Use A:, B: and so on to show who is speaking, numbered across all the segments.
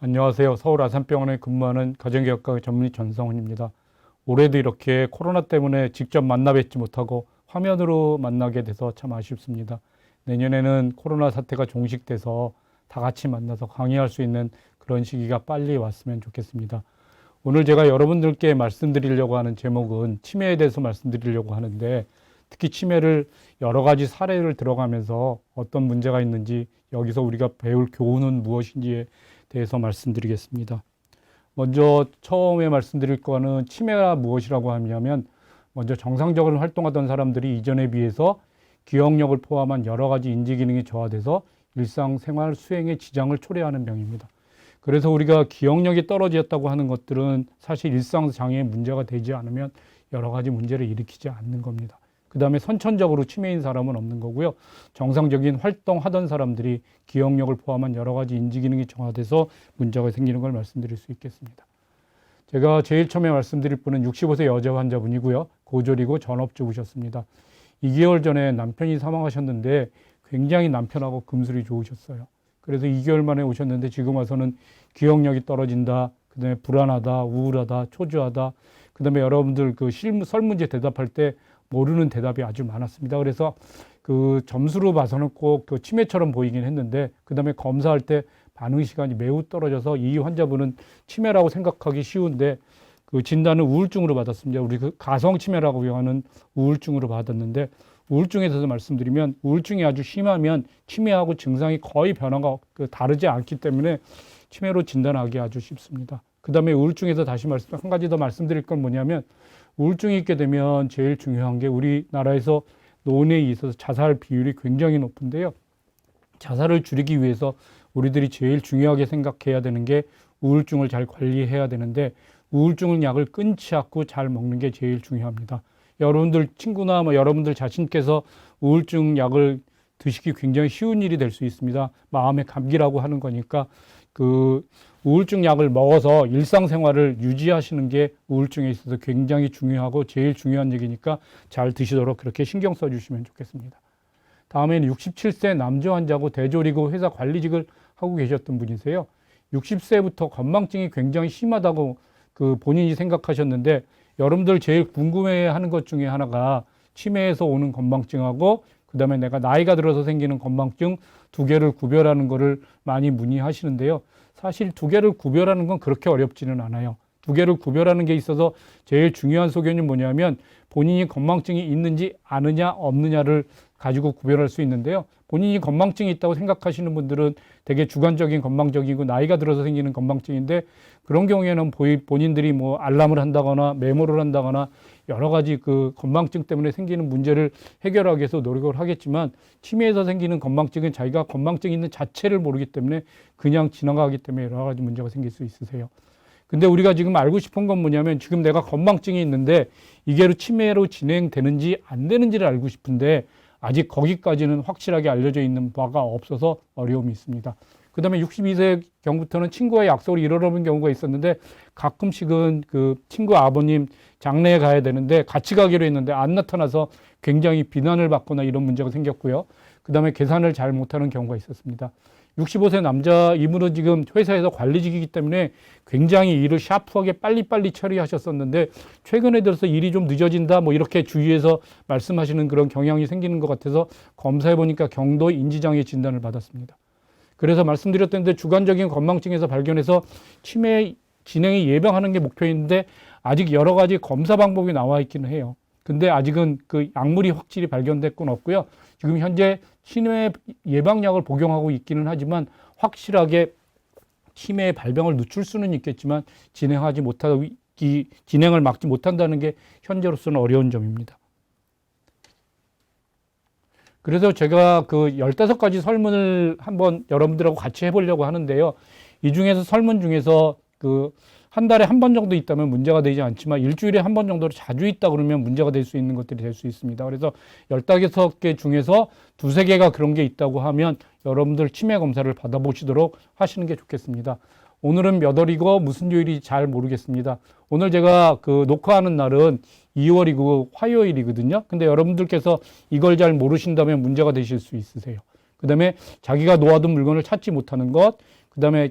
A: 안녕하세요. 서울 아산병원에 근무하는 가정의학과 전문의 전성훈입니다. 올해도 이렇게 코로나 때문에 직접 만나 뵙지 못하고 화면으로 만나게 돼서 참 아쉽습니다. 내년에는 코로나 사태가 종식돼서 다 같이 만나서 강의할 수 있는 그런 시기가 빨리 왔으면 좋겠습니다. 오늘 제가 여러분들께 말씀드리려고 하는 제목은 치매에 대해서 말씀드리려고 하는데, 특히 치매를 여러 가지 사례를 들어가면서 어떤 문제가 있는지, 여기서 우리가 배울 교훈은 무엇인지에 대해서 말씀드리겠습니다. 먼저 처음에 말씀드릴 거는 치매가 무엇이라고 하냐면, 먼저 정상적으로 활동하던 사람들이 이전에 비해서 기억력을 포함한 여러 가지 인지 기능이 저하돼서 일상생활 수행에 지장을 초래하는 병입니다. 그래서 우리가 기억력이 떨어졌다고 하는 것들은 사실 일상장애에 문제가 되지 않으면 여러 가지 문제를 일으키지 않는 겁니다. 그 다음에 선천적으로 치매인 사람은 없는 거고요. 정상적인 활동하던 사람들이 기억력을 포함한 여러 가지 인지 기능이 저하돼서 문제가 생기는 걸 말씀드릴 수 있겠습니다. 제가 제일 처음에 말씀드릴 분은 65세 여자 환자분이고요. 고졸이고 전업주부셨습니다. 2개월 전에 남편이 사망하셨는데 굉장히 남편하고 금술이 좋으셨어요. 그래서 2개월 만에 오셨는데 지금 와서는 기억력이 떨어진다, 그 다음에 불안하다, 우울하다, 초조하다, 그 다음에 여러분들 그 설문지 대답할 때 모르는 대답이 아주 많았습니다. 그래서 그 점수로 봐서는 꼭 그 치매처럼 보이긴 했는데, 그 다음에 검사할 때 반응 시간이 매우 떨어져서 이 환자분은 치매라고 생각하기 쉬운데 그 진단은 우울증으로 받았습니다. 우리 그 가성 치매라고 하는 우울증으로 받았는데, 우울증에 대해서 말씀드리면 우울증이 아주 심하면 치매하고 증상이 거의 변화가 다르지 않기 때문에 치매로 진단하기 아주 쉽습니다. 그 다음에 우울증에서 다시 한 가지 더 말씀드릴 건 뭐냐면, 우울증이 있게 되면 제일 중요한 게 우리나라에서 노인에 있어서 자살 비율이 굉장히 높은데요. 자살을 줄이기 위해서 우리들이 제일 중요하게 생각해야 되는 게 우울증을 잘 관리해야 되는데, 우울증 약을 끊지 않고 잘 먹는 게 제일 중요합니다. 여러분들 친구나 여러분들 자신께서 우울증 약을 드시기 굉장히 쉬운 일이 될 수 있습니다. 마음의 감기라고 하는 거니까 그 우울증 약을 먹어서 일상생활을 유지하시는 게 우울증에 있어서 굉장히 중요하고 제일 중요한 얘기니까 잘 드시도록 그렇게 신경 써주시면 좋겠습니다. 다음에는 67세 남자 환자고 대졸이고 회사 관리직을 하고 계셨던 분이세요. 60세부터 건망증이 굉장히 심하다고 그 본인이 생각하셨는데, 여러분들 제일 궁금해하는 것 중에 하나가 치매에서 오는 건망증하고 그 다음에 내가 나이가 들어서 생기는 건망증 두 개를 구별하는 거를 많이 문의하시는데요. 사실 두 개를 구별하는 건 그렇게 어렵지는 않아요. 두 개를 구별하는 게 있어서 제일 중요한 소견이 뭐냐면, 본인이 건망증이 있는지 아느냐 없느냐를 가지고 구별할 수 있는데요. 본인이 건망증이 있다고 생각하시는 분들은 되게 주관적인 건망증이고 나이가 들어서 생기는 건망증인데, 그런 경우에는 본인들이 뭐 알람을 한다거나 메모를 한다거나 여러 가지 그 건망증 때문에 생기는 문제를 해결하기 위해서 노력을 하겠지만, 치매에서 생기는 건망증은 자기가 건망증이 있는 자체를 모르기 때문에 그냥 지나가기 때문에 여러 가지 문제가 생길 수 있으세요. 근데 우리가 지금 알고 싶은 건 뭐냐면, 지금 내가 건망증이 있는데 이게 치매로 진행되는지 안 되는지를 알고 싶은데 아직 거기까지는 확실하게 알려져 있는 바가 없어서 어려움이 있습니다. 그 다음에 62세 경부터는 친구와 약속을 잃어버린 경우가 있었는데, 가끔씩은 그 친구 아버님 장례에 가야 되는데 같이 가기로 했는데 안 나타나서 굉장히 비난을 받거나 이런 문제가 생겼고요. 그 다음에 계산을 잘 못하는 경우가 있었습니다. 65세 남자, 이분은 지금 회사에서 관리직이기 때문에 굉장히 일을 샤프하게 빨리빨리 처리하셨었는데, 최근에 들어서 일이 좀 늦어진다 뭐 이렇게 주위에서 말씀하시는 그런 경향이 생기는 것 같아서 검사해보니까 경도 인지장애 진단을 받았습니다. 그래서 말씀드렸던 데 주관적인 건망증에서 발견해서 치매 진행이 예방하는 게 목표인데, 아직 여러 가지 검사 방법이 나와 있기는 해요. 근데 아직은 그 약물이 확실히 발견될 건 없고요. 지금 현재 치매 예방약을 복용하고 있기는 하지만 확실하게 치매의 발병을 늦출 수는 있겠지만 진행을 막지 못한다는 게 현재로서는 어려운 점입니다. 그래서 제가 그 15가지 설문을 한번 여러분들하고 같이 해보려고 하는데요. 이 중에서 설문 중에서 그 한 달에 한 번 정도 있다면 문제가 되지 않지만 일주일에 한 번 정도로 자주 있다 그러면 문제가 될 수 있는 것들이 될 수 있습니다. 그래서 15개 중에서 2-3개가 그런 게 있다고 하면 여러분들 치매 검사를 받아보시도록 하시는 게 좋겠습니다. 오늘은 몇 월이고 무슨 요일이 잘 모르겠습니다. 오늘 제가 그 녹화하는 날은 2월이고 화요일이거든요. 근데 여러분들께서 이걸 잘 모르신다면 문제가 되실 수 있으세요. 그 다음에 자기가 놓아둔 물건을 찾지 못하는 것, 그다음에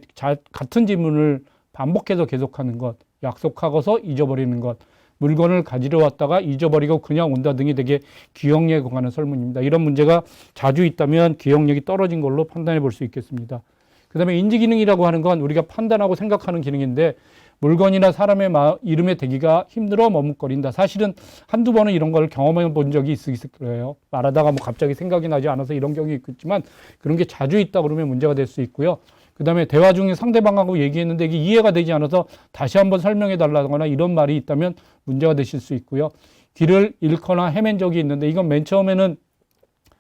A: 같은 질문을 반복해서 계속하는 것, 약속하고서 잊어버리는 것, 물건을 가지러 왔다가 잊어버리고 그냥 온다 등이 되게 기억력에 관한 설문입니다. 이런 문제가 자주 있다면 기억력이 떨어진 걸로 판단해 볼 수 있겠습니다. 그다음에 인지기능이라고 하는 건 우리가 판단하고 생각하는 기능인데 물건이나 사람의 이름에 대기가 힘들어 머뭇거린다. 사실은 한두 번은 이런 걸 경험해 본 적이 있을 거예요. 말하다가 뭐 갑자기 생각이 나지 않아서 이런 경우가 있겠지만 그런 게 자주 있다 그러면 문제가 될 수 있고요. 그 다음에 대화 중에 상대방하고 얘기했는데 이게 이해가 되지 않아서 다시 한번 설명해 달라거나 이런 말이 있다면 문제가 되실 수 있고요. 길을 잃거나 헤맨 적이 있는데 이건 맨 처음에는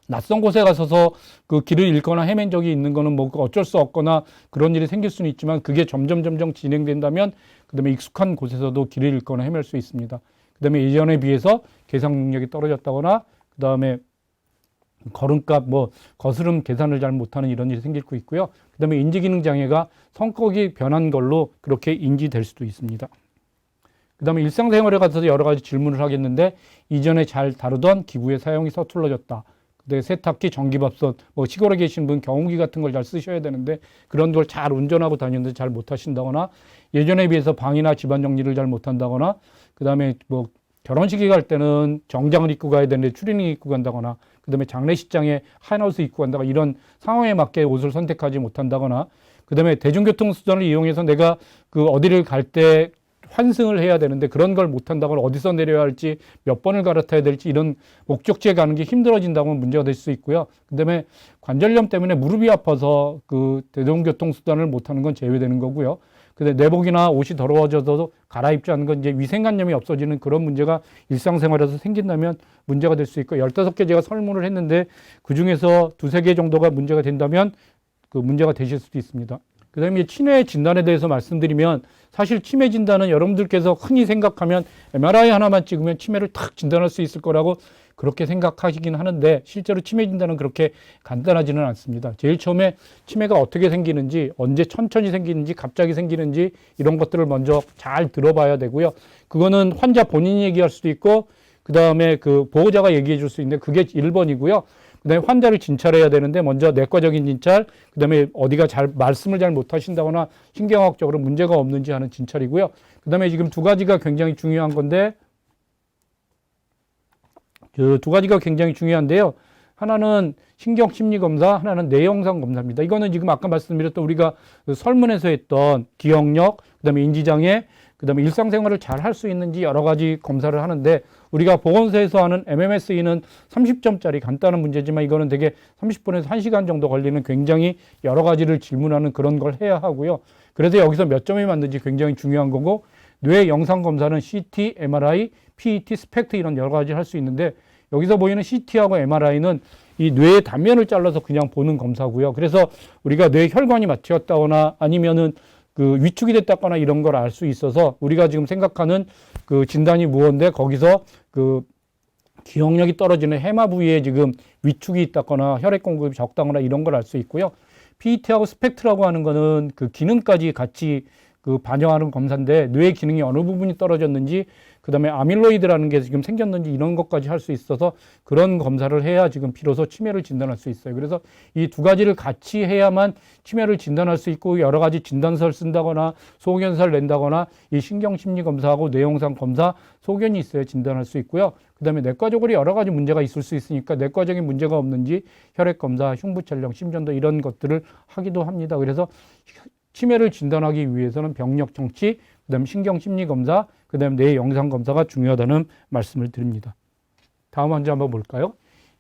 A: 낯선 곳에 가서서 그 길을 잃거나 헤맨 적이 있는 거는 뭐 어쩔 수 없거나 그런 일이 생길 수는 있지만 그게 점점 진행된다면 그다음에 익숙한 곳에서도 길을 잃거나 헤맬 수 있습니다. 그다음에 예전에 비해서 계산 능력이 떨어졌다거나 그다음에 걸음값 뭐 거스름 계산을 잘 못하는 이런 일이 생길 수 있고요. 그다음에 인지기능 장애가 성격이 변한 걸로 그렇게 인지될 수도 있습니다. 그다음에 일상생활에 가서 여러 가지 질문을 하겠는데 이전에 잘 다루던 기구의 사용이 서툴러졌다. 근데 세탁기, 전기밥솥, 뭐 시골에 계신 분 경운기 같은 걸 잘 쓰셔야 되는데 그런 걸 잘 운전하고 다니는데 잘 못하신다거나 예전에 비해서 방이나 집안 정리를 잘 못한다거나 그다음에 뭐 결혼식에 갈 때는 정장을 입고 가야 되는데 추리닝 입고 간다거나 그다음에 장례식장에 하얀옷을 입고 간다거나 이런 상황에 맞게 옷을 선택하지 못한다거나 그다음에 대중교통 수단을 이용해서 내가 그 어디를 갈 때 환승을 해야 되는데 그런 걸 못한다거나 어디서 내려야 할지 몇 번을 갈아타야 될지 이런 목적지에 가는 게 힘들어진다면 문제가 될 수 있고요. 그다음에 관절염 때문에 무릎이 아파서 그 대중교통 수단을 못하는 건 제외되는 거고요. 근데 내복이나 옷이 더러워져도 갈아입지 않는 건 이제 위생관념이 없어지는 그런 문제가 일상생활에서 생긴다면 문제가 될 수 있고 15개 제가 설문을 했는데 그중에서 2-3개 정도가 문제가 된다면 그 문제가 되실 수도 있습니다. 그 다음에 치매 진단에 대해서 말씀드리면 사실 치매 진단은 여러분들께서 흔히 생각하면 MRI 하나만 찍으면 치매를 탁 진단할 수 있을 거라고 그렇게 생각하시긴 하는데 실제로 치매 진단은 그렇게 간단하지는 않습니다. 제일 처음에 치매가 어떻게 생기는지, 언제 천천히 생기는지, 갑자기 생기는지 이런 것들을 먼저 잘 들어봐야 되고요. 그거는 환자 본인이 얘기할 수도 있고 그 다음에 그 보호자가 얘기해 줄 수 있는데 그게 1번이고요. 그 다음에 환자를 진찰해야 되는데 먼저 내과적인 진찰, 그 다음에 어디가 말씀을 잘 못하신다거나 신경학적으로 문제가 없는지 하는 진찰이고요. 그 다음에 지금 2가지가 굉장히 중요한 건데 그 2가지가 굉장히 중요한데요. 하나는 신경심리검사, 하나는 뇌영상검사입니다. 이거는 지금 아까 말씀드렸던 우리가 그 설문에서 했던 기억력, 그 다음에 인지장애, 그 다음에 일상생활을 잘 할 수 있는지 여러 가지 검사를 하는데 우리가 보건소에서 하는 MMSE는 30점짜리 간단한 문제지만 이거는 되게 30분에서 1시간 정도 걸리는 굉장히 여러 가지를 질문하는 그런 걸 해야 하고요. 그래서 여기서 몇 점이 맞는지 굉장히 중요한 거고 뇌 영상 검사는 CT, MRI, PET, 스펙트 이런 여러 가지 할 수 있는데 여기서 보이는 CT하고 MRI는 이 뇌의 단면을 잘라서 그냥 보는 검사고요. 그래서 우리가 뇌 혈관이 막혔다거나 아니면은 그 위축이 됐다거나 이런 걸 알 수 있어서 우리가 지금 생각하는 그 진단이 무언데 거기서 그 기억력이 떨어지는 해마 부위에 지금 위축이 있다거나 혈액 공급이 적다거나 이런 걸 알 수 있고요. PET하고 스펙트라고 하는 거는 그 기능까지 같이 그 반영하는 검사인데 뇌의 기능이 어느 부분이 떨어졌는지 그 다음에 아밀로이드라는 게 지금 생겼는지 이런 것까지 할 수 있어서 그런 검사를 해야 지금 비로소 치매를 진단할 수 있어요. 그래서 이 2가지를 같이 해야만 치매를 진단할 수 있고 여러 가지 진단서를 쓴다거나 소견서를 낸다거나 이 신경심리검사하고 뇌영상 검사 소견이 있어야 진단할 수 있고요. 그 다음에 내과적으로 여러 가지 문제가 있을 수 있으니까 내과적인 문제가 없는지 혈액검사, 흉부촬영, 심전도 이런 것들을 하기도 합니다. 그래서 치매를 진단하기 위해서는 병력 청취, 그 다음에 신경심리검사, 그 다음에 뇌 영상검사가 중요하다는 말씀을 드립니다. 다음 환자 한번 볼까요?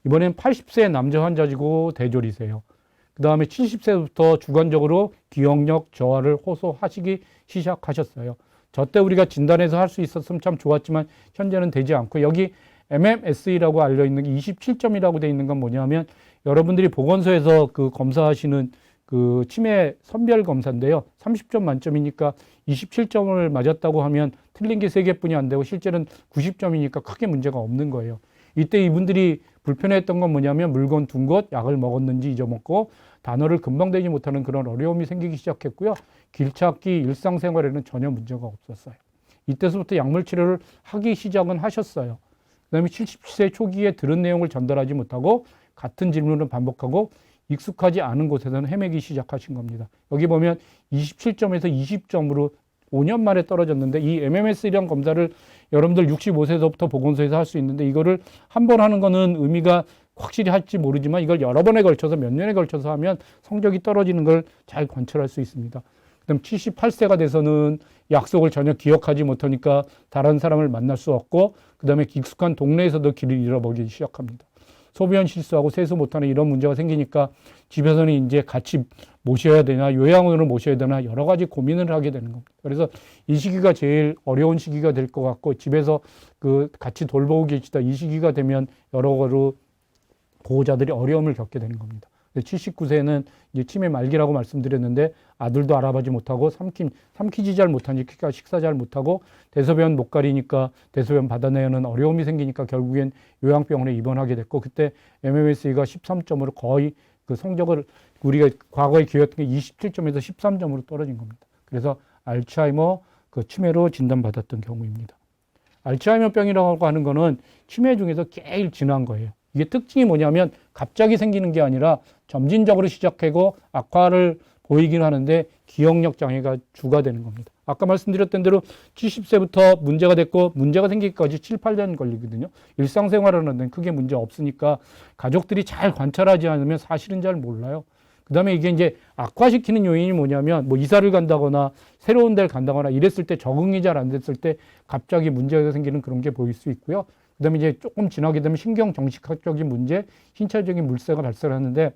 A: 이번엔 80세 남자 환자시고 대졸이세요. 그 다음에 70세부터 주관적으로 기억력 저하를 호소하시기 시작하셨어요. 저 때 우리가 진단해서 할 수 있었으면 참 좋았지만 현재는 되지 않고 여기 MMSE라고 알려있는 게 27점이라고 되어 있는 건 뭐냐면 여러분들이 보건소에서 그 검사하시는 그 치매 선별 검사인데요. 30점 만점이니까 27점을 맞았다고 하면 틀린 게 3개뿐이 안 되고 실제는 90점이니까 크게 문제가 없는 거예요. 이때 이분들이 불편했던 건 뭐냐면 물건 둔 곳, 약을 먹었는지 잊어먹고 단어를 금방 대지 못하는 그런 어려움이 생기기 시작했고요. 길 찾기, 일상생활에는 전혀 문제가 없었어요. 이때서부터 약물 치료를 하기 시작은 하셨어요. 그 다음에 70세 초기에 들은 내용을 전달하지 못하고 같은 질문을 반복하고 익숙하지 않은 곳에서는 헤매기 시작하신 겁니다. 여기 보면 27점에서 20점으로 5년 만에 떨어졌는데 이 MMS랑 검사를 여러분들 65세서부터 보건소에서 할 수 있는데 이거를 한 번 하는 거는 의미가 확실히 할지 모르지만 이걸 여러 번에 걸쳐서 몇 년에 걸쳐서 하면 성적이 떨어지는 걸 잘 관찰할 수 있습니다. 그다음 78세가 돼서는 약속을 전혀 기억하지 못하니까 다른 사람을 만날 수 없고 그다음에 익숙한 동네에서도 길을 잃어버리기 시작합니다. 소변 실수하고 세수 못하는 이런 문제가 생기니까 집에서는 이제 같이 모셔야 되나 요양원으로 모셔야 되나 여러 가지 고민을 하게 되는 겁니다. 그래서 이 시기가 제일 어려운 시기가 될 것 같고 집에서 그 같이 돌보고 계시다 이 시기가 되면 여러 가지로 보호자들이 어려움을 겪게 되는 겁니다. 79세는 이제 치매 말기라고 말씀드렸는데 아들도 알아보지 못하고 삼키지 잘 못하니까 식사 잘 못하고 대소변 못 가리니까 대소변 받아내는 어려움이 생기니까 결국엔 요양병원에 입원하게 됐고 그때 MMSE가 13점으로 거의 그 성적을 우리가 과거에 기억했던 게 27점에서 13점으로 떨어진 겁니다. 그래서 알츠하이머 그 치매로 진단받았던 경우입니다. 알츠하이머병이라고 하는 거는 치매 중에서 제일 진한 거예요. 이게 특징이 뭐냐면 갑자기 생기는 게 아니라 점진적으로 시작하고 악화를 보이긴 하는데 기억력 장애가 주가 되는 겁니다. 아까 말씀드렸던 대로 70세부터 문제가 됐고 문제가 생기기까지 7, 8년 걸리거든요. 일상생활하는 데는 크게 문제 없으니까 가족들이 잘 관찰하지 않으면 사실은 잘 몰라요. 그 다음에 이게 이제 악화시키는 요인이 뭐냐면 뭐 이사를 간다거나 새로운 데를 간다거나 이랬을 때 적응이 잘 안 됐을 때 갑자기 문제가 생기는 그런 게 보일 수 있고요. 그 다음에 이제 조금 지나게 되면 신경정신학적인 문제, 신체적인 물세가 발생하는데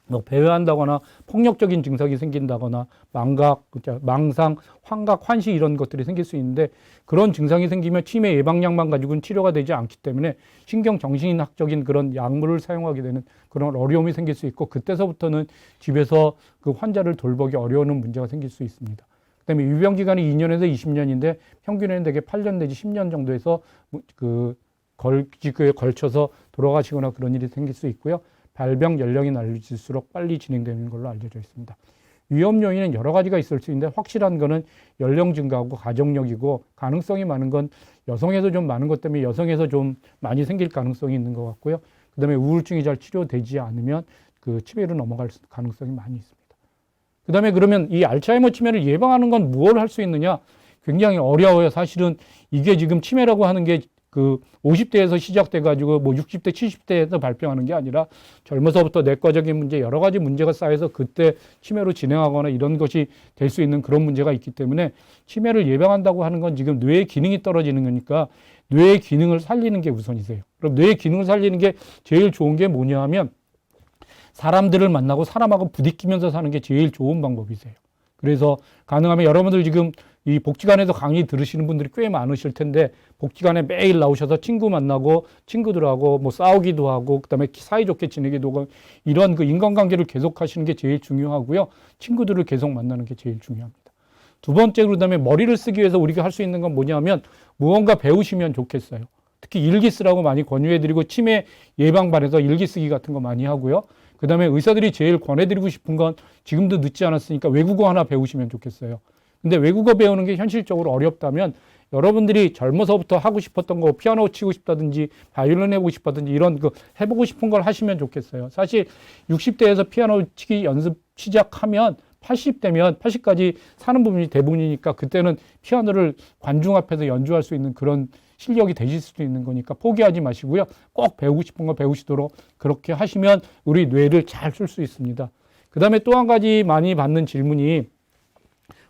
A: 뭐 배회한다거나 폭력적인 증상이 생긴다거나 망각, 망상, 환각, 환시 이런 것들이 생길 수 있는데 그런 증상이 생기면 치매 예방약만 가지고는 치료가 되지 않기 때문에 신경정신학적인 그런 약물을 사용하게 되는 그런 어려움이 생길 수 있고 그때서부터는 집에서 그 환자를 돌보기 어려운 문제가 생길 수 있습니다. 그다음에 유병 기간이 2년에서 20년인데 평균에는 대개 8년 내지 10년 정도에서 그에 걸쳐서 돌아가시거나 그런 일이 생길 수 있고요. 발병 연령이 낮을수록 빨리 진행되는 걸로 알려져 있습니다. 위험 요인은 여러 가지가 있을 수 있는데 확실한 거는 연령 증가하고 가족력이고 가능성이 많은 건 여성에서 좀 많은 것 때문에 여성에서 좀 많이 생길 가능성이 있는 것 같고요. 그다음에 우울증이 잘 치료되지 않으면 그 치매로 넘어갈 가능성이 많이 있습니다. 그다음에 그러면 이 알츠하이머 치매를 예방하는 건 무엇을 할 수 있느냐? 굉장히 어려워요. 사실은 이게 지금 치매라고 하는 게 그 50대에서 시작돼가지고 뭐 60대, 70대에서 발병하는 게 아니라 젊어서부터 내과적인 문제, 여러 가지 문제가 쌓여서 그때 치매로 진행하거나 이런 것이 될 수 있는 그런 문제가 있기 때문에 치매를 예방한다고 하는 건 지금 뇌의 기능이 떨어지는 거니까 뇌의 기능을 살리는 게 우선이세요. 그럼 뇌의 기능을 살리는 게 제일 좋은 게 뭐냐 하면 사람들을 만나고 사람하고 부딪히면서 사는 게 제일 좋은 방법이세요. 그래서 가능하면 여러분들 지금 이 복지관에서 강의 들으시는 분들이 꽤 많으실 텐데 복지관에 매일 나오셔서 친구 만나고 친구들하고 뭐 싸우기도 하고 그다음에 사이좋게 지내기도 하고 이런 그 인간관계를 계속 하시는 게 제일 중요하고요. 친구들을 계속 만나는 게 제일 중요합니다. 두 번째로 그다음에 머리를 쓰기 위해서 우리가 할 수 있는 건 뭐냐면 무언가 배우시면 좋겠어요. 특히 일기 쓰라고 많이 권유해드리고 치매 예방반에서 일기 쓰기 같은 거 많이 하고요. 그 다음에 의사들이 제일 권해드리고 싶은 건 지금도 늦지 않았으니까 외국어 하나 배우시면 좋겠어요. 근데 외국어 배우는 게 현실적으로 어렵다면 여러분들이 젊어서부터 하고 싶었던 거 피아노 치고 싶다든지 바이올린 해보고 싶다든지 이런 그 해보고 싶은 걸 하시면 좋겠어요. 사실 60대에서 피아노 치기 연습 시작하면 80대면 80까지 사는 부분이 대부분이니까 그때는 피아노를 관중 앞에서 연주할 수 있는 그런 실력이 되실 수도 있는 거니까 포기하지 마시고요. 꼭 배우고 싶은 거 배우시도록 그렇게 하시면 우리 뇌를 잘 쓸 수 있습니다. 그 다음에 또 한 가지 많이 받는 질문이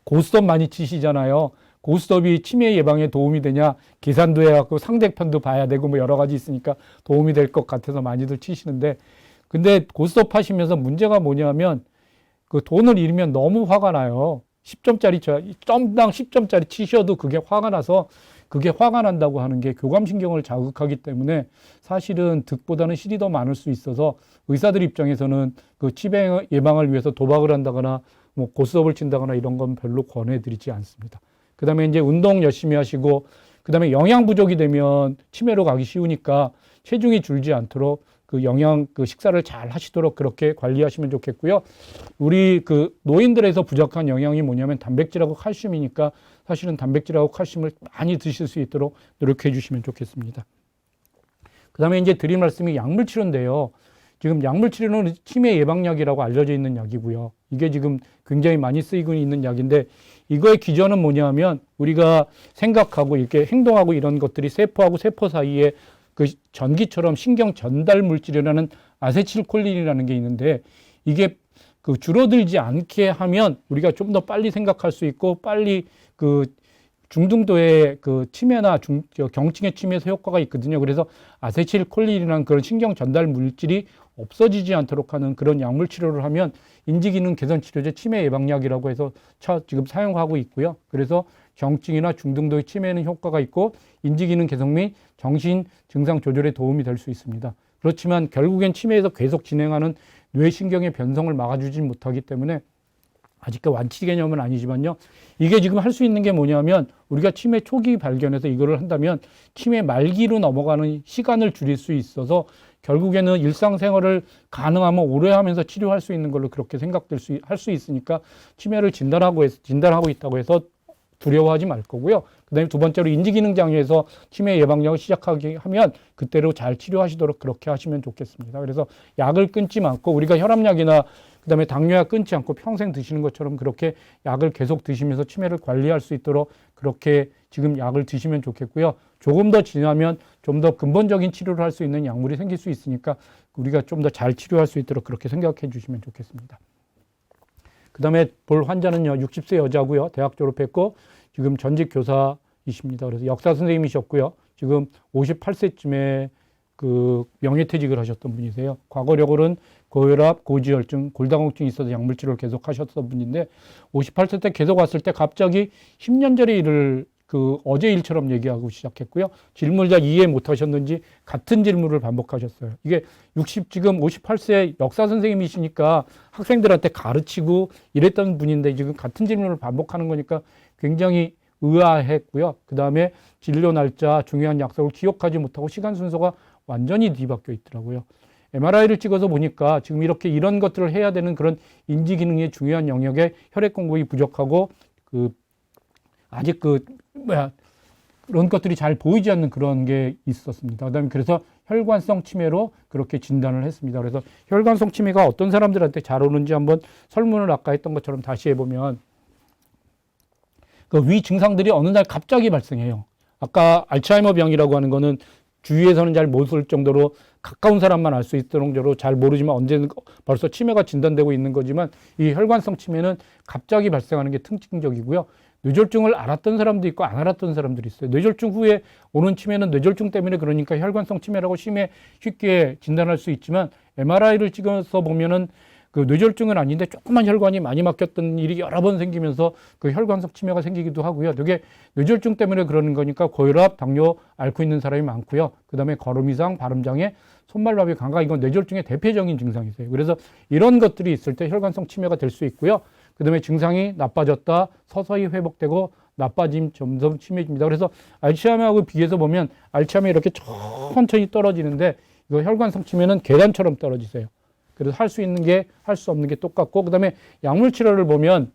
A: 고스톱 많이 치시잖아요. 고스톱이 치매 예방에 도움이 되냐? 계산도 해갖고 상대편도 봐야 되고 뭐 여러 가지 있으니까 도움이 될 것 같아서 많이들 치시는데 근데 고스톱 하시면서 문제가 뭐냐면 그 돈을 잃으면 너무 화가 나요. 10점짜리 점당 10점짜리 치셔도 그게 화가 나서 그게 화가 난다고 하는 게 교감신경을 자극하기 때문에 사실은 득보다는 실이 더 많을 수 있어서 의사들 입장에서는 그 치매 예방을 위해서 도박을 한다거나 뭐 고스톱을 친다거나 이런 건 별로 권해드리지 않습니다. 그 다음에 이제 운동 열심히 하시고 그 다음에 영양 부족이 되면 치매로 가기 쉬우니까 체중이 줄지 않도록 그 그 식사를 잘 하시도록 그렇게 관리하시면 좋겠고요. 우리 그 노인들에서 부족한 영양이 뭐냐면 단백질하고 칼슘이니까 사실은 단백질하고 칼슘을 많이 드실 수 있도록 노력해 주시면 좋겠습니다. 그 다음에 이제 드릴 말씀이 약물 치료인데요. 지금 약물 치료는 치매 예방약이라고 알려져 있는 약이고요. 이게 지금 굉장히 많이 쓰이고 있는 약인데 이거의 기전은 뭐냐면 우리가 생각하고 이렇게 행동하고 이런 것들이 세포하고 세포 사이에 그 전기처럼 신경 전달 물질이라는 아세틸콜린이라는 게 있는데 이게 그 줄어들지 않게 하면 우리가 좀 더 빨리 생각할 수 있고 빨리 그 중등도의 그 치매나 경증의 치매에서 효과가 있거든요. 그래서 아세틸콜린이라는 그런 신경 전달 물질이 없어지지 않도록 하는 그런 약물 치료를 하면 인지기능 개선 치료제 치매 예방약이라고 해서 지금 사용하고 있고요. 그래서 경증이나 중등도의 치매에는 효과가 있고 인지기능 개선 및 정신 증상 조절에 도움이 될 수 있습니다. 그렇지만 결국엔 치매에서 계속 진행하는 뇌신경의 변성을 막아주지 못하기 때문에 아직까지 완치 개념은 아니지만요. 이게 지금 할 수 있는 게 뭐냐면 우리가 치매 초기 발견해서 이거를 한다면 치매 말기로 넘어가는 시간을 줄일 수 있어서 결국에는 일상생활을 가능하면 오래 하면서 치료할 수 있는 걸로 그렇게 할 수 있으니까 치매를 진단하고 있다고 해서 두려워하지 말 거고요. 그다음에 두 번째로 인지기능 장애에서 치매 예방약을 시작하게 하면 그때로 잘 치료하시도록 그렇게 하시면 좋겠습니다. 그래서 약을 끊지 않고 우리가 혈압약이나 그다음에 당뇨약 끊지 않고 평생 드시는 것처럼 그렇게 약을 계속 드시면서 치매를 관리할 수 있도록 그렇게 지금 약을 드시면 좋겠고요. 조금 더 지나면 좀 더 근본적인 치료를 할 수 있는 약물이 생길 수 있으니까 우리가 좀 더 잘 치료할 수 있도록 그렇게 생각해 주시면 좋겠습니다. 그다음에 볼 환자는요, 60세 여자고요. 대학 졸업했고 지금 전직 교사이십니다. 그래서 역사 선생님이셨고요. 지금 58세쯤에 그 명예퇴직을 하셨던 분이세요. 과거력은 고혈압, 고지혈증, 골다공증이 있어서 약물치료를 계속 하셨던 분인데 58세 때 계속 왔을 때 갑자기 10년 전의 일을 그 어제 일처럼 얘기하고 시작했고요. 질문을 잘 이해 못 하셨는지 같은 질문을 반복하셨어요. 이게 지금 58세 역사 선생님이시니까 학생들한테 가르치고 이랬던 분인데 지금 같은 질문을 반복하는 거니까 굉장히 의아했고요. 그 다음에 진료 날짜, 중요한 약속을 기억하지 못하고 시간 순서가 완전히 뒤바뀌어 있더라고요. MRI를 찍어서 보니까 지금 이런 것들을 해야 되는 그런 인지 기능의 중요한 영역에 혈액 공급이 부족하고 아직 그런 것들이 잘 보이지 않는 그런 게 있었습니다. 그다음에 그래서 혈관성 치매로 그렇게 진단을 했습니다. 그래서 혈관성 치매가 어떤 사람들한테 잘 오는지 한번 설문을 아까 했던 것처럼 다시 해보면 그 위 증상들이 어느 날 갑자기 발생해요. 아까 알츠하이머 병이라고 하는 거는 주위에서는 잘 모를 정도로 가까운 사람만 알 수 있을 정도로 잘 모르지만 언제는 벌써 치매가 진단되고 있는 거지만 이 혈관성 치매는 갑자기 발생하는 게 특징적이고요. 뇌졸중을 알았던 사람도 있고 안 알았던 사람들이 있어요. 뇌졸중 후에 오는 치매는 뇌졸중 때문에 그러니까 혈관성 치매라고 쉽게 진단할 수 있지만 MRI를 찍어서 보면은 그 뇌졸중은 아닌데 조그만 혈관이 많이 막혔던 일이 여러 번 생기면서 그 혈관성 치매가 생기기도 하고요. 이게 뇌졸중 때문에 그러는 거니까 고혈압, 당뇨 앓고 있는 사람이 많고요. 그다음에 걸음 이상, 발음 장애, 손발마비, 감각 이건 뇌졸중의 대표적인 증상이세요. 그래서 이런 것들이 있을 때 혈관성 치매가 될 수 있고요. 그다음에 증상이 나빠졌다, 서서히 회복되고 나빠짐, 점점 심해집니다. 그래서 알츠하이머하고 비교해서 보면 알츠하이머 이렇게 천천히 떨어지는데 이거 혈관성 치매는 계단처럼 떨어지세요. 그래서 할 수 있는 게 할 수 없는 게 똑같고 그다음에 약물 치료를 보면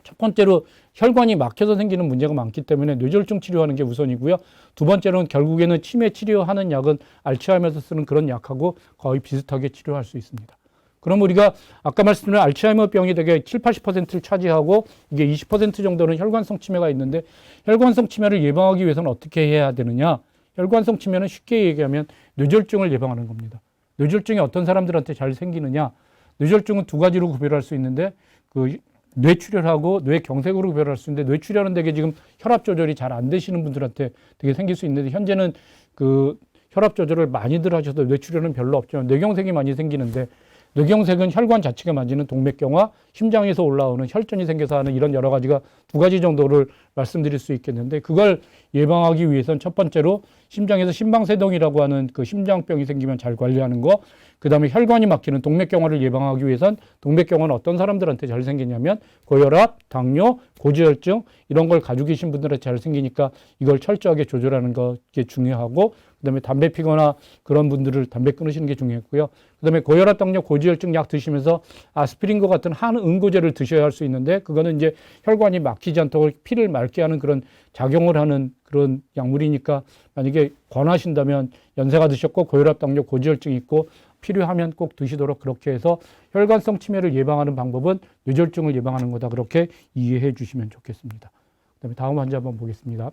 A: 첫 번째로 혈관이 막혀서 생기는 문제가 많기 때문에 뇌졸중 치료하는 게 우선이고요. 두 번째로는 결국에는 치매 치료하는 약은 알츠하이머에서 쓰는 그런 약하고 거의 비슷하게 치료할 수 있습니다. 그럼 우리가 아까 말씀드린 알츠하이머 병이 되게 7, 80%를 차지하고 이게 20% 정도는 혈관성 치매가 있는데 혈관성 치매를 예방하기 위해서는 어떻게 해야 되느냐? 혈관성 치매는 쉽게 얘기하면 뇌졸중을 예방하는 겁니다. 뇌졸중이 어떤 사람들한테 잘 생기느냐? 뇌졸중은 두 가지로 구별할 수 있는데 그 뇌출혈하고 뇌경색으로 구별할 수 있는데 뇌출혈은 되게 지금 혈압 조절이 잘 안 되시는 분들한테 되게 생길 수 있는데 현재는 그 혈압 조절을 많이들 하셔서 뇌출혈은 별로 없지만 뇌경색이 많이 생기는데 뇌경색은 혈관 자체가 만지는 동맥경화, 심장에서 올라오는 혈전이 생겨서 하는 이런 여러 가지가 두 가지 정도를 말씀드릴 수 있겠는데 그걸 예방하기 위해서는 첫 번째로 심장에서 심방세동이라고 하는 그 심장병이 생기면 잘 관리하는 거, 그 다음에 혈관이 막히는 동맥경화를 예방하기 위해선 동맥경화는 어떤 사람들한테 잘 생기냐면 고혈압, 당뇨, 고지혈증 이런 걸 가지고 계신 분들한테 잘 생기니까 이걸 철저하게 조절하는 게 중요하고 그다음에 담배 피거나 그런 분들을 담배 끊으시는 게 중요했고요. 그다음에 고혈압, 당뇨, 고지혈증 약 드시면서 아스피린과 같은 항응고제를 드셔야 할 수 있는데 그거는 이제 혈관이 막히지 않도록 피를 맑게 하는 그런 작용을 하는 그런 약물이니까 만약에 권하신다면 연세가 드셨고 고혈압, 당뇨, 고지혈증이 있고 필요하면 꼭 드시도록 그렇게 해서 혈관성 치매를 예방하는 방법은 뇌졸중을 예방하는 거다. 그렇게 이해해 주시면 좋겠습니다. 그다음에 다음 환자 한번 보겠습니다.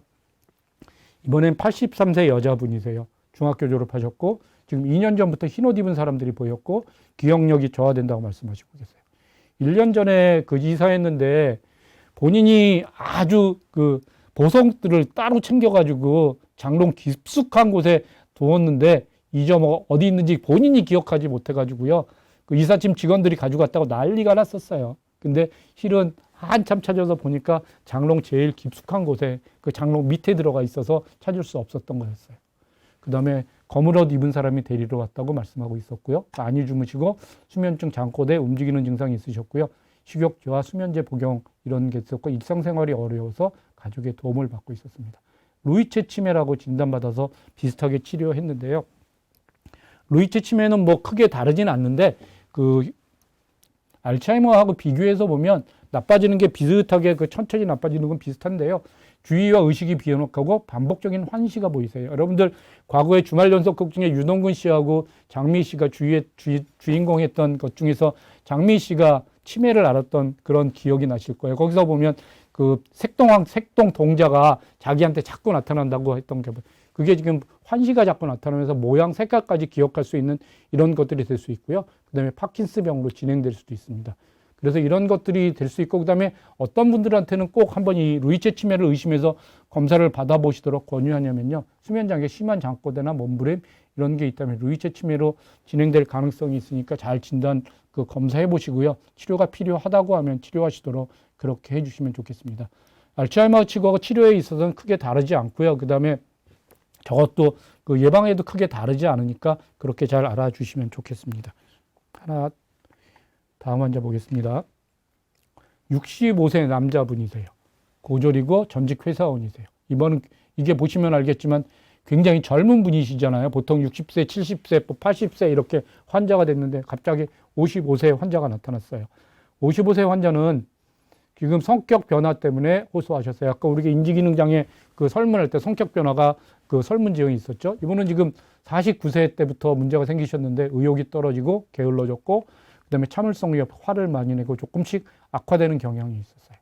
A: 이번엔 83세 여자분이세요. 중학교 졸업하셨고 지금 2년 전부터 흰옷 입은 사람들이 보였고 기억력이 저하된다고 말씀하시고 계세요. 1년 전에 그 이사했는데 본인이 아주 그 보석들을 따로 챙겨가지고 장롱 깊숙한 곳에 두었는데 어디 있는지 본인이 기억하지 못해가지고요. 그 이삿짐 직원들이 가져갔다고 난리가 났었어요. 근데 실은 한참 찾아서 보니까 장롱 제일 깊숙한 곳에 그 장롱 밑에 들어가 있어서 찾을 수 없었던 거였어요. 그 다음에 검은 옷 입은 사람이 데리러 왔다고 말씀하고 있었고요. 많이 주무시고 수면증, 잠꼬대, 움직이는 증상이 있으셨고요. 식욕저하, 수면제 복용 이런 게 있었고 일상생활이 어려워서 가족의 도움을 받고 있었습니다. 루이체 치매라고 진단받아서 비슷하게 치료했는데요. 루이체 치매는 뭐 크게 다르진 않는데 그 알츠하이머하고 비교해서 보면 나빠지는 게 비슷하게 그 천천히 나빠지는 건 비슷한데요. 주의와 의식이 비현혹하고 반복적인 환시가 보이세요. 여러분들 과거에 주말 연속극 중에 유동근 씨하고 장미 씨가 주인공했던 것 중에서 장미 씨가 치매를 앓았던 그런 기억이 나실 거예요. 거기서 보면 그 색동 동자가 자기한테 자꾸 나타난다고 했던 게 그게 지금 환시가 자꾸 나타나면서 모양 색깔까지 기억할 수 있는 이런 것들이 될 수 있고요. 그다음에 파킨스병으로 진행될 수도 있습니다. 그래서 이런 것들이 될 수 있고 그다음에 어떤 분들한테는 꼭 한번 이 루이체 치매를 의심해서 검사를 받아보시도록 권유하냐면요. 수면장애, 심한 잠꼬대나 몸부림 이런 게 있다면 루이체 치매로 진행될 가능성이 있으니까 잘 진단 검사해 보시고요. 치료가 필요하다고 하면 치료하시도록 그렇게 해주시면 좋겠습니다. 알츠하이머 치과 치료에 있어서는 크게 다르지 않고요. 그다음에 저것도 그 예방에도 크게 다르지 않으니까 그렇게 잘 알아주시면 좋겠습니다. 다음 환자 보겠습니다. 65세 남자분이세요. 고졸이고 전직 회사원이세요. 이번은 이게 보시면 알겠지만 굉장히 젊은 분이시잖아요. 보통 60세, 70세, 80세 이렇게 환자가 됐는데 갑자기 55세 환자가 나타났어요. 55세 환자는 지금 성격 변화 때문에 호소하셨어요. 아까 우리가 인지기능장애 그 설문할 때 성격 변화가 그 설문지형이 있었죠. 이분은 지금 49세 때부터 문제가 생기셨는데 의욕이 떨어지고 게을러졌고 그다음에 참을성이 화를 많이 내고 조금씩 악화되는 경향이 있었어요.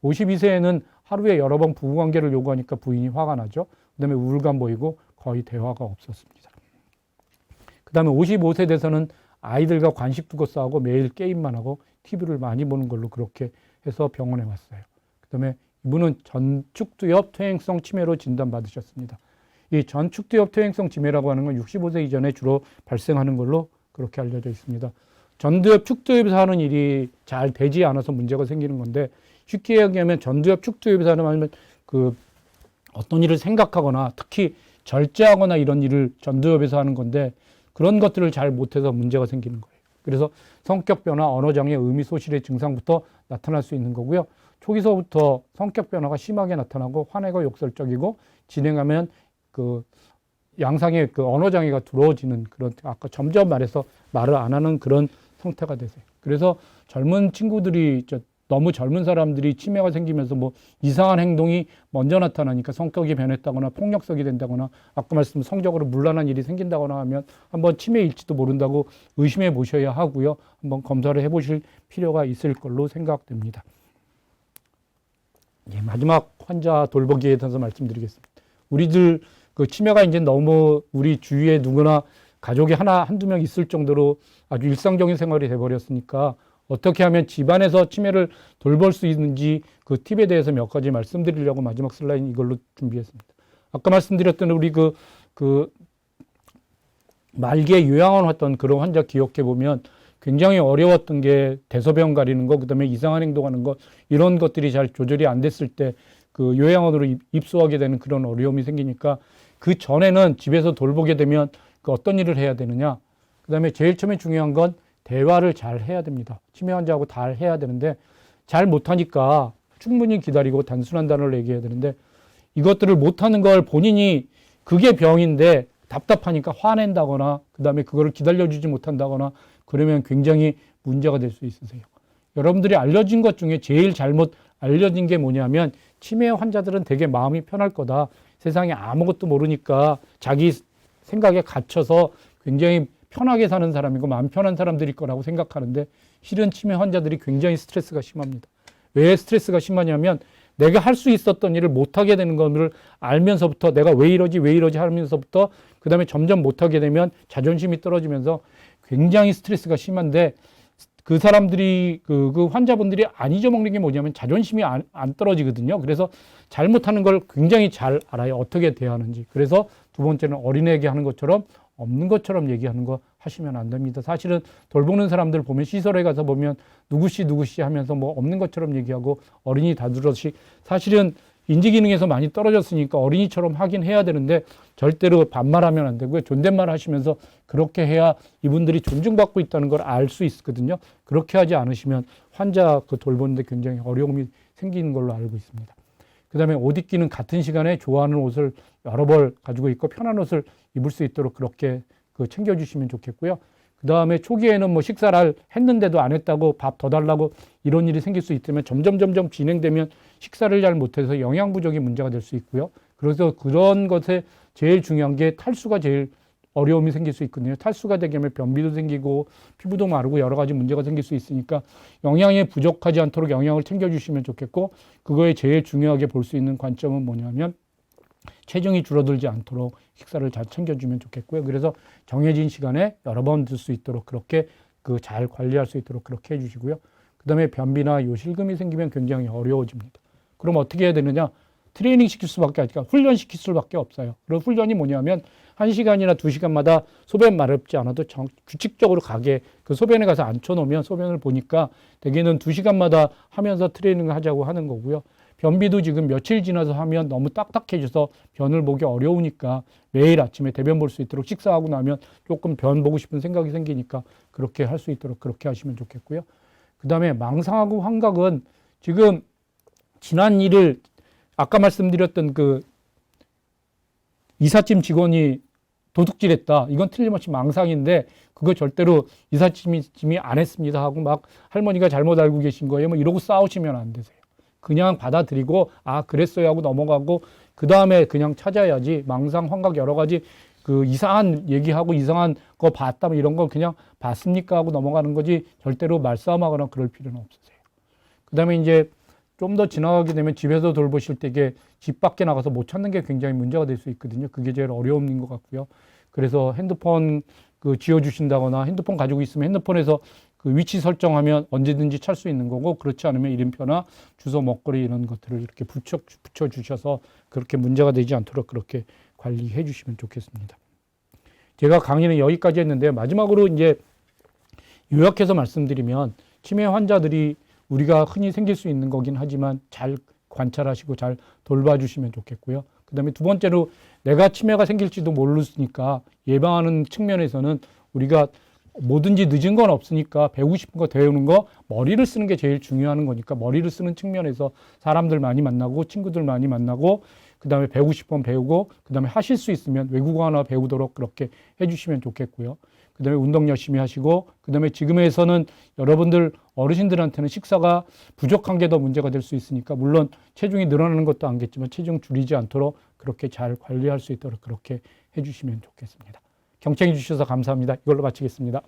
A: 52세에는 하루에 여러 번 부부관계를 요구하니까 부인이 화가 나죠. 그다음에 우울감 보이고 거의 대화가 없었습니다. 그다음에 55세 돼서는 아이들과 관식 두고 싸우고 매일 게임만 하고 TV를 많이 보는 걸로 그렇게 해서 병원에 왔어요. 그다음에 이분은 전축두엽 퇴행성 치매로 진단받으셨습니다. 이 전축두엽 퇴행성 치매라고 하는 건 65세 이전에 주로 발생하는 걸로 그렇게 알려져 있습니다. 전두엽, 축두엽에서 하는 일이 잘 되지 않아서 문제가 생기는 건데 쉽게 얘기하면 전두엽, 축두엽에서 하는 그 어떤 일을 생각하거나 특히 절제하거나 이런 일을 전두엽에서 하는 건데 그런 것들을 잘 못해서 문제가 생기는 거예요. 그래서 성격 변화, 언어장애, 의미 소실의 증상부터 나타날 수 있는 거고요. 초기서부터 성격 변화가 심하게 나타나고 화내고 욕설적이고 진행하면 그 양상의 그 언어장애가 두려워지는 그런 아까 점점 말해서 말을 안 하는 그런 상태가 되세요. 그래서 젊은 친구들이 너무 젊은 사람들이 치매가 생기면서 뭐 이상한 행동이 먼저 나타나니까 성격이 변했다거나 폭력성이 된다거나 아까 말씀 성적으로 문란한 일이 생긴다거나 하면 한번 치매일지도 모른다고 의심해 보셔야 하고요. 한번 검사를 해 보실 필요가 있을 걸로 생각됩니다. 예, 마지막 환자 돌보기에 대해서 말씀드리겠습니다. 우리들 그 치매가 이제 너무 우리 주위에 누구나 가족이 한두 명 있을 정도로 아주 일상적인 생활이 돼버렸으니까 어떻게 하면 집안에서 치매를 돌볼 수 있는지 그 팁에 대해서 몇 가지 말씀드리려고 마지막 슬라이드 이걸로 준비했습니다. 아까 말씀드렸던 우리 그 말기에 요양원 왔던 그런 환자 기억해 보면 굉장히 어려웠던 게 대소변 가리는 거, 그다음에 이상한 행동하는 거 이런 것들이 잘 조절이 안 됐을 때 그 요양원으로 입소하게 되는 그런 어려움이 생기니까 그 전에는 집에서 돌보게 되면 그 어떤 일을 해야 되느냐. 그다음에 제일 처음에 중요한 건 대화를 잘 해야 됩니다. 치매 환자하고 잘 해야 되는데 잘 못하니까 충분히 기다리고 단순한 단어를 얘기해야 되는데 이것들을 못하는 걸 본인이 그게 병인데 답답하니까 화낸다거나 그다음에 그거를 기다려주지 못한다거나 그러면 굉장히 문제가 될 수 있으세요. 여러분들이 알려진 것 중에 제일 잘못 알려진 게 뭐냐면 치매 환자들은 되게 마음이 편할 거다. 세상에 아무것도 모르니까 자기 생각에 갇혀서 굉장히 편하게 사는 사람이고 마음 편한 사람들일 거라고 생각하는데 실은 치매 환자들이 굉장히 스트레스가 심합니다. 왜 스트레스가 심하냐면 내가 할 수 있었던 일을 못하게 되는 것을 알면서부터 내가 왜 이러지 하면서부터 그 다음에 점점 못하게 되면 자존심이 떨어지면서 굉장히 스트레스가 심한데 그 사람들이 그 환자분들이 안 잊어먹는 게 뭐냐면 자존심이 안 떨어지거든요. 그래서 잘못하는 걸 굉장히 잘 알아요. 어떻게 대해야 하는지. 그래서 두 번째는 어린애에게 하는 것처럼 없는 것처럼 얘기하는 거 하시면 안 됩니다. 사실은 돌보는 사람들 보면 시설에 가서 보면 누구씨 하면서 뭐 없는 것처럼 얘기하고 어린이 다루듯이 사실은 인지기능에서 많이 떨어졌으니까 어린이처럼 하긴 해야 되는데 절대로 반말하면 안 되고요. 존댓말 하시면서 그렇게 해야 이분들이 존중받고 있다는 걸 알 수 있거든요. 그렇게 하지 않으시면 환자 돌보는데 굉장히 어려움이 생기는 걸로 알고 있습니다. 그 다음에 옷 입기는 같은 시간에 좋아하는 옷을 여러 벌 가지고 있고 편한 옷을 입을 수 있도록 그렇게 챙겨주시면 좋겠고요. 그 다음에 초기에는 뭐 식사를 했는데도 안 했다고 밥 더 달라고 이런 일이 생길 수 있다면 점점 진행되면 식사를 잘 못해서 영양 부족이 문제가 될 수 있고요. 그래서 그런 것에 제일 중요한 게 탈수가 제일 어려움이 생길 수 있거든요. 탈수가 되게 되면 변비도 생기고 피부도 마르고 여러 가지 문제가 생길 수 있으니까 영양에 부족하지 않도록 영양을 챙겨주시면 좋겠고 그거에 제일 중요하게 볼 수 있는 관점은 뭐냐면 체중이 줄어들지 않도록 식사를 잘 챙겨주면 좋겠고요. 그래서 정해진 시간에 여러 번 들 수 있도록 그렇게 잘 관리할 수 있도록 그렇게 해주시고요. 그 다음에 변비나 요실금이 생기면 굉장히 어려워집니다. 그럼 어떻게 해야 되느냐? 트레이닝 시킬 수밖에 없으니까 훈련시킬 수밖에 없어요. 그런 훈련이 뭐냐면 1시간이나 2시간마다 소변 마렵지 않아도 규칙적으로 가게 그 소변에 가서 앉혀놓으면 소변을 보니까 대개는 2시간마다 하면서 트레이닝을 하자고 하는 거고요. 변비도 지금 며칠 지나서 하면 너무 딱딱해져서 변을 보기 어려우니까 매일 아침에 대변 볼 수 있도록 식사하고 나면 조금 변 보고 싶은 생각이 생기니까 그렇게 할 수 있도록 그렇게 하시면 좋겠고요. 그 다음에 망상하고 환각은 지금 지난 일을 아까 말씀드렸던 이삿짐 직원이 도둑질했다. 이건 틀림없이 망상인데 그거 절대로 이삿짐이 안 했습니다 하고 막 할머니가 잘못 알고 계신 거예요. 뭐 이러고 싸우시면 안 되세요. 그냥 받아들이고 그랬어요 하고 넘어가고 그 다음에 그냥 찾아야지 망상, 환각 여러 가지 이상한 얘기하고 이상한 거 봤다 뭐 이런 거 그냥 봤습니까 하고 넘어가는 거지 절대로 말싸움하거나 그럴 필요는 없으세요. 그 다음에 이제 좀 더 지나가게 되면 집에서 돌보실 때 이게 집 밖에 나가서 못 찾는 게 굉장히 문제가 될 수 있거든요. 그게 제일 어려움인 것 같고요. 그래서 핸드폰 지워주신다거나 핸드폰 가지고 있으면 핸드폰에서 위치 설정하면 언제든지 찾을 수 있는 거고 그렇지 않으면 이름표나 주소, 먹거리 이런 것들을 이렇게 붙여주셔서 그렇게 문제가 되지 않도록 그렇게 관리해 주시면 좋겠습니다. 제가 강의는 여기까지 했는데 마지막으로 이제 요약해서 말씀드리면 치매 환자들이 우리가 흔히 생길 수 있는 거긴 하지만 잘 관찰하시고 잘 돌봐주시면 좋겠고요. 그 다음에 두 번째로 내가 치매가 생길지도 모르니까 예방하는 측면에서는 우리가 뭐든지 늦은 건 없으니까 배우고 싶은 거 배우는 거 머리를 쓰는 게 제일 중요한 거니까 머리를 쓰는 측면에서 사람들 많이 만나고 친구들 많이 만나고 그 다음에 배우고 싶으면 배우고 그 다음에 하실 수 있으면 외국어 하나 배우도록 그렇게 해주시면 좋겠고요. 그 다음에 운동 열심히 하시고 그 다음에 지금에서는 여러분들 어르신들한테는 식사가 부족한 게 더 문제가 될 수 있으니까 물론 체중이 늘어나는 것도 안겠지만 체중 줄이지 않도록 그렇게 잘 관리할 수 있도록 그렇게 해주시면 좋겠습니다. 경청해 주셔서 감사합니다. 이걸로 마치겠습니다.